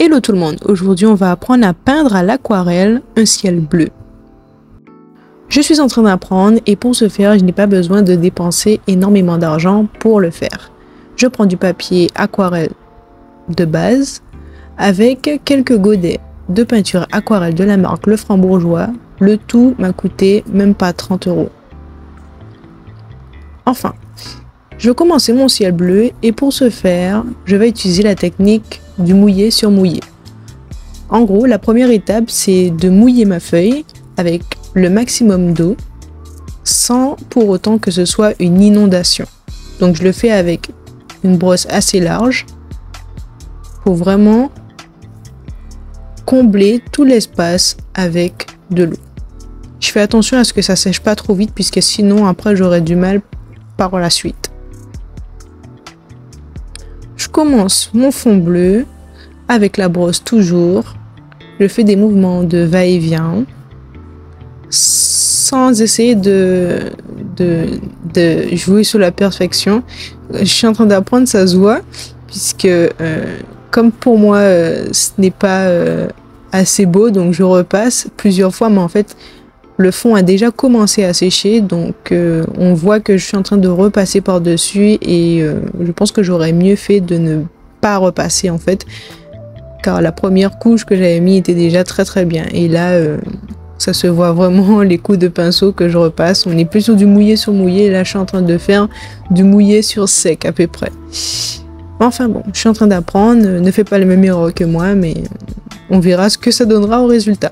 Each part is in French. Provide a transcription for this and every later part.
Hello tout le monde, aujourd'hui on va apprendre à peindre à l'aquarelle un ciel bleu. Je suis en train d'apprendre et pour ce faire, je n'ai pas besoin de dépenser énormément d'argent pour le faire. Je prends du papier aquarelle de base avec quelques godets de peinture aquarelle de la marque Le Franc-Bourgeois. Le tout m'a coûté même pas 30 €. Enfin, je vais commencer mon ciel bleu et pour ce faire, je vais utiliser la technique du mouillé sur mouillé. En gros, la première étape, c'est de mouiller ma feuille avec le maximum d'eau sans pour autant que ce soit une inondation. Donc je le fais avec une brosse assez large pour vraiment combler tout l'espace avec de l'eau. Je fais attention à ce que ça sèche pas trop vite puisque sinon après j'aurai du mal par la suite. Je commence mon fond bleu avec la brosse toujours. Je fais des mouvements de va-et-vient sans essayer de jouer sur la perfection. Je suis en train d'apprendre, ça se voit, puisque comme pour moi ce n'est pas assez beau, donc je repasse plusieurs fois, mais en fait le fond a déjà commencé à sécher, donc on voit que je suis en train de repasser par-dessus et je pense que j'aurais mieux fait de ne pas repasser en fait, car la première couche que j'avais mis était déjà très bien et là ça se voit vraiment les coups de pinceau que je repasse. On est plus sur du mouillé sur mouillé et là je suis en train de faire du mouillé sur sec à peu près. Enfin bon, je suis en train d'apprendre, ne fais pas les mêmes erreurs que moi, mais on verra ce que ça donnera au résultat.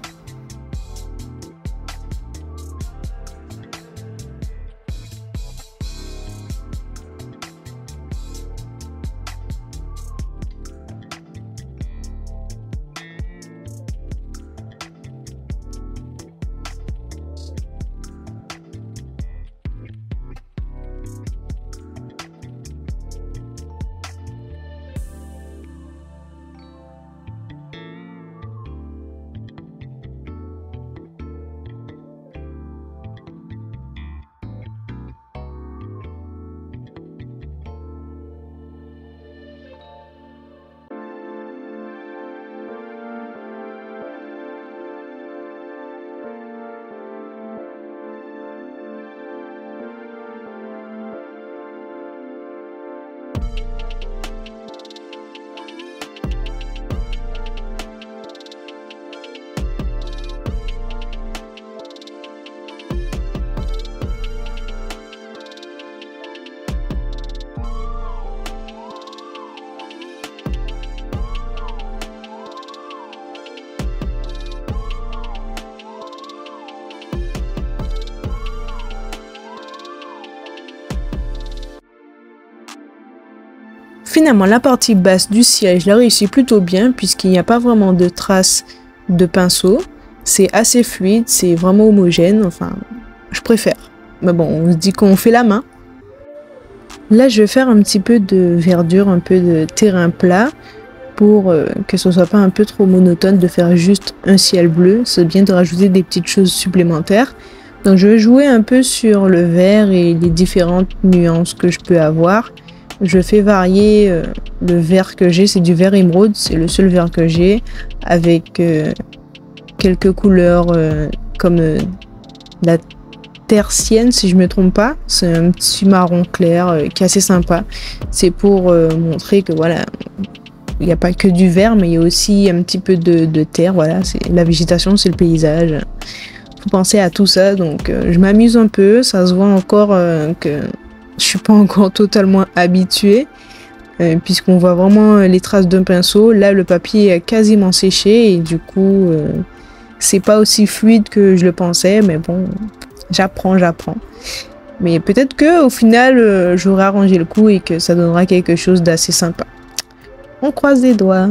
Finalement, la partie basse du ciel, je la réussis plutôt bien puisqu'il n'y a pas vraiment de traces de pinceau. C'est assez fluide, c'est vraiment homogène, enfin, je préfère. Mais bon, on se dit qu'on fait la main. Là, je vais faire un petit peu de verdure, un peu de terrain plat pour que ce soit pas un peu trop monotone de faire juste un ciel bleu. C'est bien de rajouter des petites choses supplémentaires. Donc, je vais jouer un peu sur le vert et les différentes nuances que je peux avoir. Je fais varier le vert que j'ai, c'est du vert émeraude, c'est le seul vert que j'ai, avec quelques couleurs comme la tertienne si je me trompe pas, c'est un petit marron clair qui est assez sympa. C'est pour montrer que voilà, il n'y a pas que du vert, mais il y a aussi un petit peu de terre, voilà, c'est la végétation, c'est le paysage. Faut penser à tout ça, donc je m'amuse un peu, ça se voit encore que je suis pas encore totalement habituée puisqu'on voit vraiment les traces d'un pinceau. Là, le papier est quasiment séché et du coup, c'est pas aussi fluide que je le pensais, mais bon, j'apprends. Mais peut-être que au final, j'aurai arrangé le coup et que ça donnera quelque chose d'assez sympa. On croise les doigts.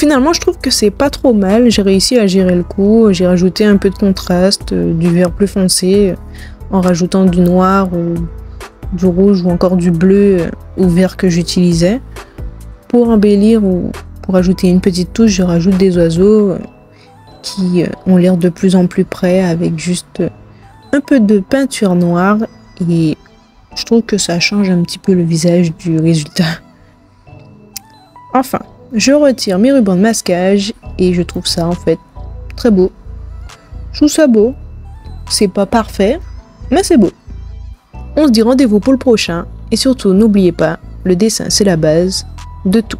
Finalement, je trouve que c'est pas trop mal. J'ai réussi à gérer le coup. J'ai rajouté un peu de contraste, du vert plus foncé, en rajoutant du noir ou du rouge ou encore du bleu au vert que j'utilisais. Pour embellir ou pour ajouter une petite touche, je rajoute des oiseaux qui ont l'air de plus en plus près avec juste un peu de peinture noire et je trouve que ça change un petit peu le visage du résultat. Enfin, je retire mes rubans de masquage et je trouve ça en fait très beau. Je trouve ça beau. C'est pas parfait, mais c'est beau. On se dit rendez-vous pour le prochain et surtout n'oubliez pas, le dessin c'est la base de tout.